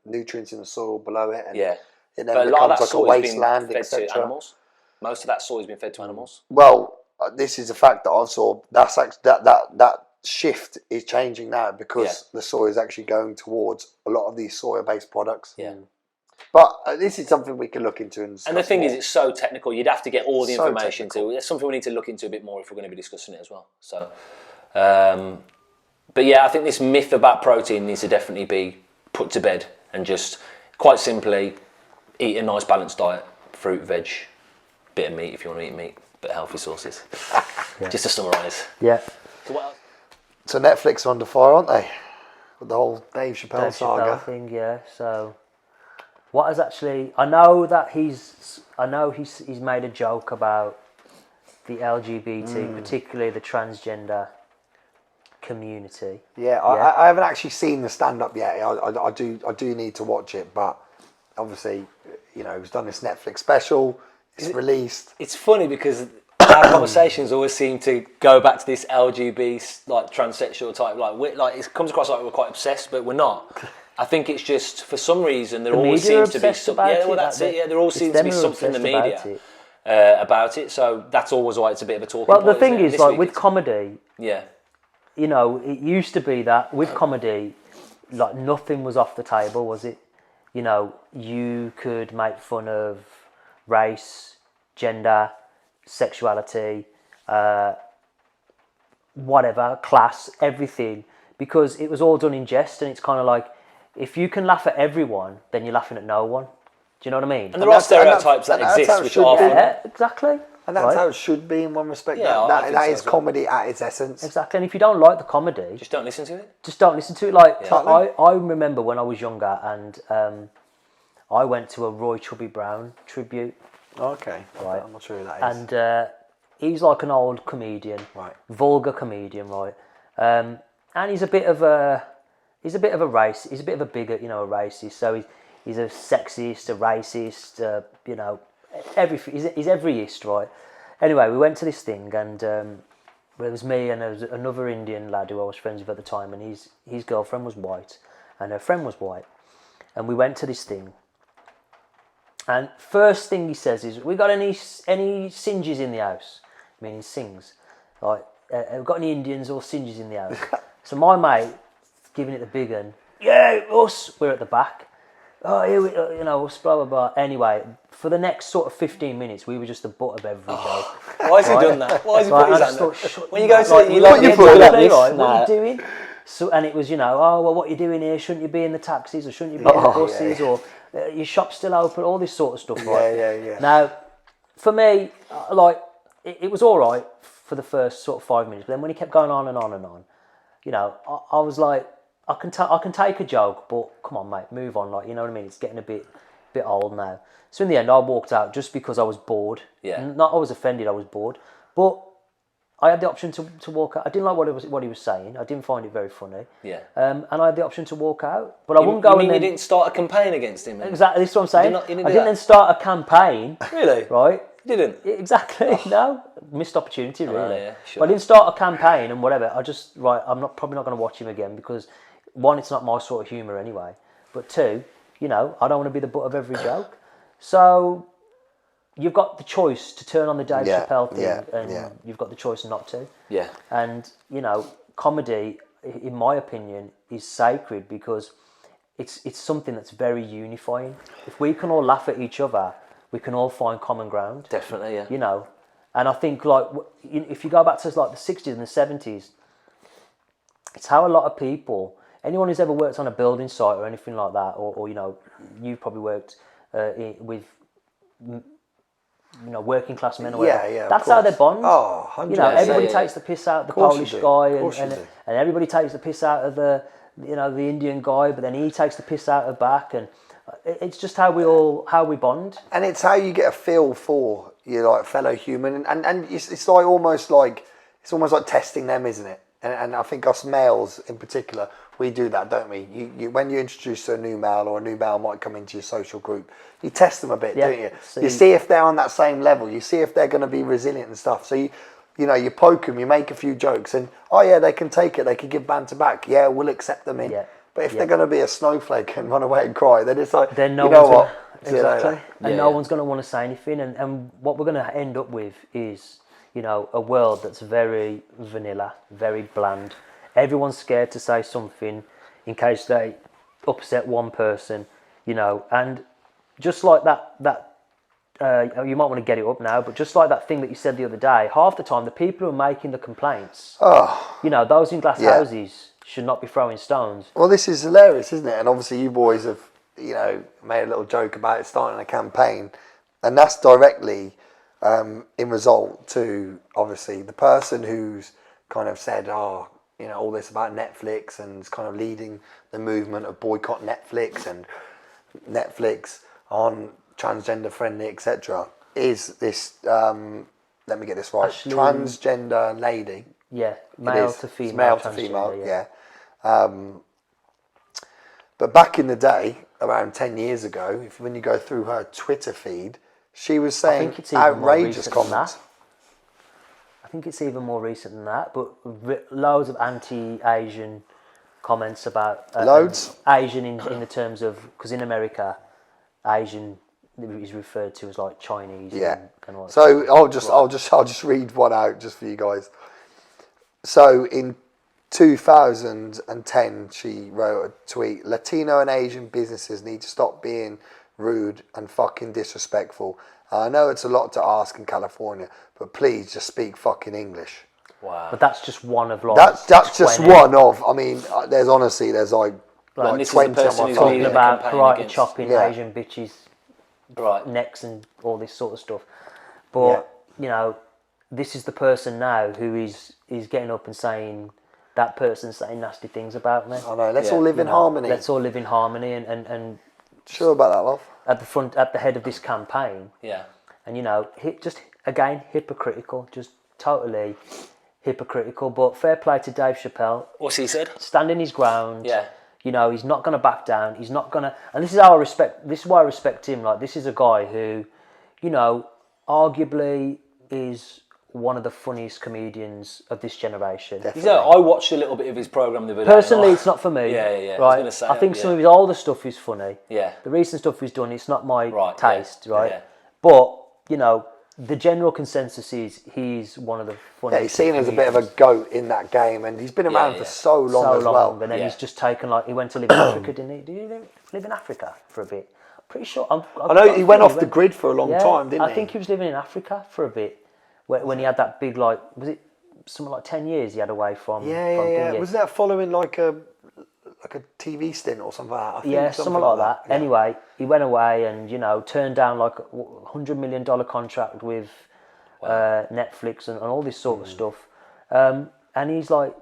nutrients in the soil below it, and it then becomes like a wasteland, etc. Most of that soy has been fed to animals. Well, this is a fact that I saw. That's that shift is changing now, because the soy is actually going towards a lot of these soya-based products. Yeah. But this is something we can look into. And the thing is, it's so technical. You'd have to get all the information to. It's something we need to look into a bit more if we're going to be discussing it as well. So, but yeah, I think this myth about protein needs to definitely be put to bed, and just quite simply eat a nice balanced diet: fruit, veg, bit of meat if you want to eat meat, but healthy sources. Just to summarise. Yeah. So what else? So Netflix are under fire, aren't they? With the whole Dave Chappelle saga thing, yeah. So what has actually? I know he's made a joke about the LGBT, particularly the transgender community. Yeah, I haven't actually seen the stand-up yet. I do need to watch it, but obviously, he's done this Netflix special. It's released. It's funny because our conversations always seem to go back to this LGBT, like transsexual type. Like it comes across like we're quite obsessed, but we're not. I think it's just for some reason there always seems to be something. Yeah, well that's it. Yeah, there always seems to be something in the media about it. So that's always why it's a bit of a talking point. Well, the thing is, like with comedy, it used to be that with comedy, like nothing was off the table, was it? You could make fun of race, gender, sexuality, whatever, class, everything, because it was all done in jest, and it's kind of like, if you can laugh at everyone, then you're laughing at no one. Do you know what I mean? And there are stereotypes that exist, which are funny. Yeah, exactly. And that's right? how it should be in one respect. Yeah, I that think that so is as well. comedy at its essence. Exactly. And if you don't like the comedy, Just don't listen to it. just don't listen to it. Like Totally. I remember when I was younger, and I went to a Roy Chubby Brown tribute, Okay, Right. I'm not sure who that is. and he's like an old comedian, Right. vulgar comedian, right? And he's a bit of a race. He's a bit of a bigot, a racist. So he's a sexist, a racist, everything. He's everyist, right? Anyway, we went to this thing, and it was me and there was another Indian lad who I was friends with at the time, and his girlfriend was white, and her friend was white, and we went to this thing. And first thing he says is, "We got any Sinjis in the house?" Meaning sings. Like, "We got any Indians or Sinjis in the house?" So my mate, giving it the big one, "Yeah, us." We're at the back. "Oh, here we, us, blah blah blah." Anyway, for the next sort of 15 minutes, we were just the butt of every joke. Why has he done that? Why has he Right, put his and I hand just up? thought, shut When you your go mouth, to like, you you like look the at interview like me, this, right, what nah. are you doing? So, and it was, oh, well, what are you doing here? Shouldn't you be in the taxis, or shouldn't you be in the buses, or your shop's still open? All this sort of stuff, right? Yeah. Now, for me, like, it was all right for the first sort of 5 minutes, but then when he kept going on and on and on, I was like, I can take a joke, but come on, mate, move on. Like, you know what I mean? It's getting a bit old now. So in the end, I walked out just because I was bored. Yeah. Not I was offended, I was bored. But I had the option to walk out. I didn't like what he was saying. I didn't find it very funny. Yeah. And I had the option to walk out, but I wouldn't go. You mean and then, you didn't start a campaign against him? exactly. This is what I'm saying. You didn't I do didn't that? then start a campaign. Really? Right. You didn't? Exactly. No, missed opportunity really. yeah, sure. But I didn't start a campaign and whatever. I just I'm probably not going to watch him again because one, it's not my sort of humour anyway. But two, I don't want to be the butt of every joke. So you've got the choice to turn on the Dave Chappelle thing, and you've got the choice not to. Yeah. And comedy, in my opinion, is sacred because it's something that's very unifying. If we can all laugh at each other, we can all find common ground. Definitely, yeah. And I think like if you go back to like the 60s and the 70s, it's how a lot of people, anyone who's ever worked on a building site or anything like that, or you've probably worked with working class men or whatever. Yeah, that's how they bond. Oh, 100%. Everybody takes the piss out of the course you Polish do. guy, Of course you do. and everybody takes the piss out of the Indian guy, but then he takes the piss out of back, and it's just how we bond. And it's how you get a feel for your fellow human, and it's almost like testing them, isn't it? And I think us males in particular, we do that, don't we? You when you introduce a new male, or a new male might come into your social group, you test them a bit, don't you? You see if they're on that same level. You see if they're going to be resilient and stuff. So you poke them, you make a few jokes, and they can take it. They can give banter back. Yeah, we'll accept them in. Yeah. But if they're going to be a snowflake and run away and cry, then it's like, then exactly, and no one's going to want to say anything. And what we're going to end up with is a world that's very vanilla, very bland. Everyone's scared to say something in case they upset one person, and just like that you might want to get it up now, but just like that thing that you said the other day, half the time the people who are making the complaints, those in glass houses should not be throwing stones. Well, this is hilarious, isn't it? And obviously you boys have, made a little joke about it starting a campaign, and that's directly in result to obviously the person who's kind of said, all this about Netflix, and is kind of leading the movement of boycott Netflix and Netflix on transgender friendly, etc. Is this let me get this right, transgender lady. Yeah, male to female. It's male to female, yeah. But back in the day, around 10 years ago, when you go through her Twitter feed, she was saying outrageous comments. I think it's even more recent than that, but loads of anti-Asian comments about loads Asian in the terms of, because in America, Asian is referred to as like Chinese. Yeah. And all that. So I'll just read one out just for you guys. So in 2010, she wrote a tweet: Latino and Asian businesses need to stop being rude and fucking disrespectful. I know it's a lot to ask in California, but please just speak fucking English. Wow. But that's just one of like that's just one of. I mean, there's like 20 on my talking about karate chopping Yeah. Asian bitches necks and all this sort of stuff. But you know, this is the person now who is getting up and saying that person's saying nasty things about me. I know. Let's all live in harmony. Let's all live in harmony and Sure about that, love. at the head of this campaign. Yeah. And just again hypocritical, just totally hypocritical. But fair play to Dave Chappelle. What's he said? Standing his ground. Yeah. He's not going to back down. He's not going to. And this is how I respect. This is why I respect him. Like, this is a guy who, arguably is one of the funniest comedians of this generation. I watched a little bit of his program the other day. Personally, it's not for me. Yeah. Right. I think some of his older stuff is funny. Yeah. The recent stuff he's done, it's not my taste. Yeah. Right. Yeah. But the general consensus is he's one of the funniest. Yeah, he's seen as a bit of a goat in that game, and he's been around for so long as well. And then he's just taken, he went to live in Africa, didn't he? Did he live in Africa for a bit? Pretty sure. I know he went off the grid for a long time, didn't he? I think he was living in Africa for a bit when he had that big, was it something like 10 years he had away from? Yeah. Was that following like a TV stint or something like that? I think something like that. Yeah. Anyway, he went away and, turned down like a $100 million contract with Netflix and all this sort of stuff. And he's like,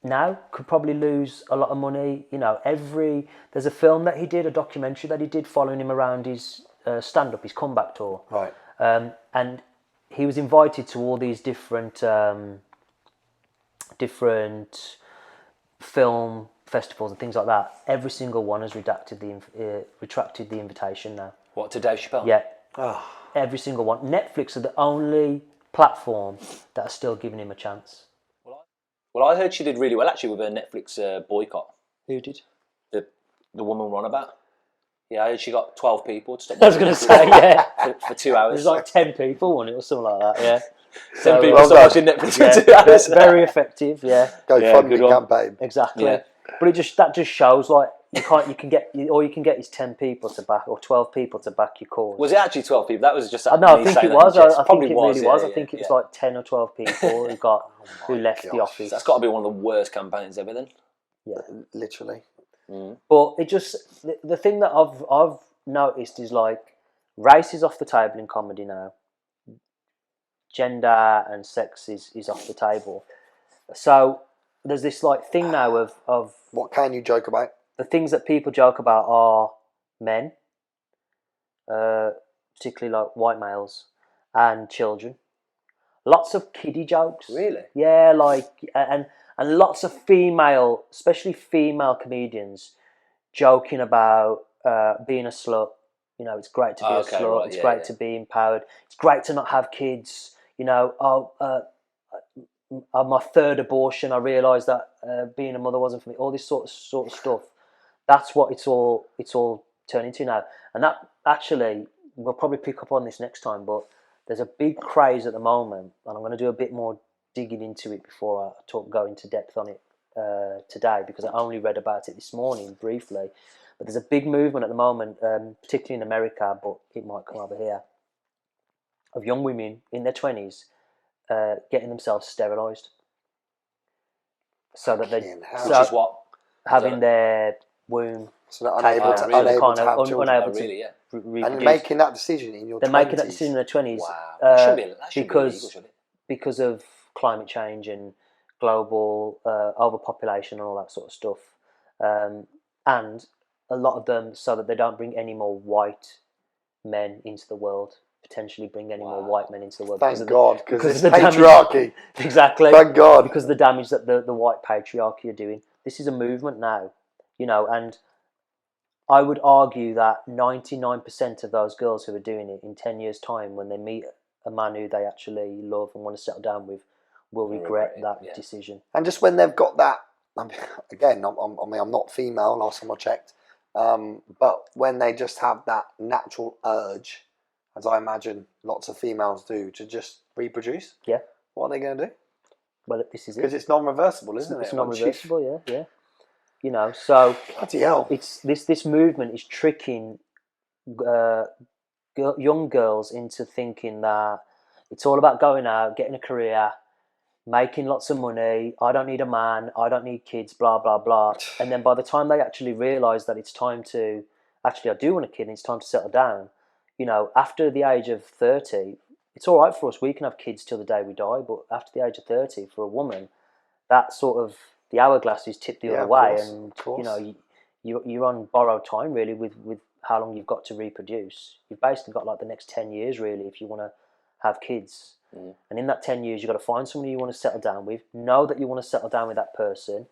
now could probably lose a lot of money. There's a film that he did, a documentary that he did following him around his stand-up, his comeback tour. Right. And he was invited to all these different film festivals and things like that. Every single one has retracted the invitation now. What, to Dave Chappelle? Yeah. Every single one. Netflix are the only platform that are still giving him a chance. Well, I heard she did really well actually with her Netflix boycott. Who did? The woman we're on about. Yeah, I heard she got 12 people to stop. I was going to say, yeah. for 2 hours. There's like 10 people on it or something like that, yeah. 10 people stopped watching Netflix for 2 hours. Very effective, yeah. GoFundMe campaign. Exactly. Yeah. But that just shows you can get is 10 people to back or 12 people to back your cause. Was it actually 12 people? That was just. No, I think it was. I think it really was. Yeah, I think it was like 10 or 12 people who left the office. That's got to be one of the worst campaigns ever. Then. Yeah, literally. But it just the thing that I've noticed is race is off the table in comedy now. Gender and sex is off the table. So there's this thing now of what can you joke about? The things that people joke about are men, particularly white males, and children. Lots of kiddie jokes. Really? Yeah, and lots of female, especially female comedians, joking about being a slut. It's great to be a slut. Right, it's great to be empowered. It's great to not have kids. My third abortion, I realised that being a mother wasn't for me. All this sort of stuff. That's what it's all turning to now. And that actually, we'll probably pick up on this next time, but there's a big craze at the moment, and I'm going to do a bit more digging into it before I go into depth on it today, because I only read about it this morning briefly. But there's a big movement at the moment, particularly in America, but it might come over here, of young women in their 20s getting themselves sterilised, so that they which is what having their womb, so they're unable to have children. Unable really, reproduce. And making that decision in your 20s. They're making that decision in their 20s. Wow. That shouldn't be illegal, because of climate change and global overpopulation and all that sort of stuff, and a lot of them so that they don't bring any more white men into the world. Potentially bring any more white men into the world. Thank God, because it's the patriarchy. Exactly. Thank God. Because of the damage that the white patriarchy are doing. This is a movement now, and I would argue that 99% of those girls who are doing it in 10 years' time, when they meet a man who they actually love and want to settle down with, will regret that decision. And just when they've got that, again, I'm not female, last time I checked, but when they just have that natural urge, as I imagine lots of females do, to just reproduce. Yeah. What are they going to do? Well, this is it. Because it's non-reversible, isn't it? It's non-reversible, yeah. So bloody hell. It's this movement is tricking young girls into thinking that it's all about going out, getting a career, making lots of money. I don't need a man. I don't need kids. Blah blah blah. And then by the time they actually realise that it's time to I do want a kid and it's time to settle down. After the age of 30, it's all right for us. We can have kids till the day we die, but after the age of 30, for a woman, that sort of the hourglass is tipped the other way, and you know you're on borrowed time really with how long you've got to reproduce. You've basically got like the next 10 years really if you want to have kids. And in that 10 years, you've got to find somebody you want to settle down with, know that you want to settle down with that person,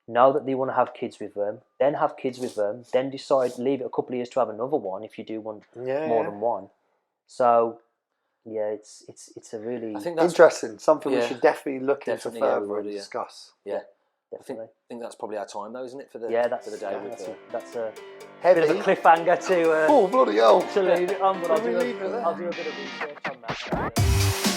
know that you want to have kids with them, then have kids with them, then decide, leave it a couple of years to have another one if you do want more than one. So, yeah, it's a really... I think that's interesting, something we should definitely look into further and discuss. Yeah. Definitely. I think that's probably our time though, isn't it, for the that's for the day? That's a heavy bit of a cliffhanger to oh bloody hell! to leave it on, but I'll do a bit of research on that.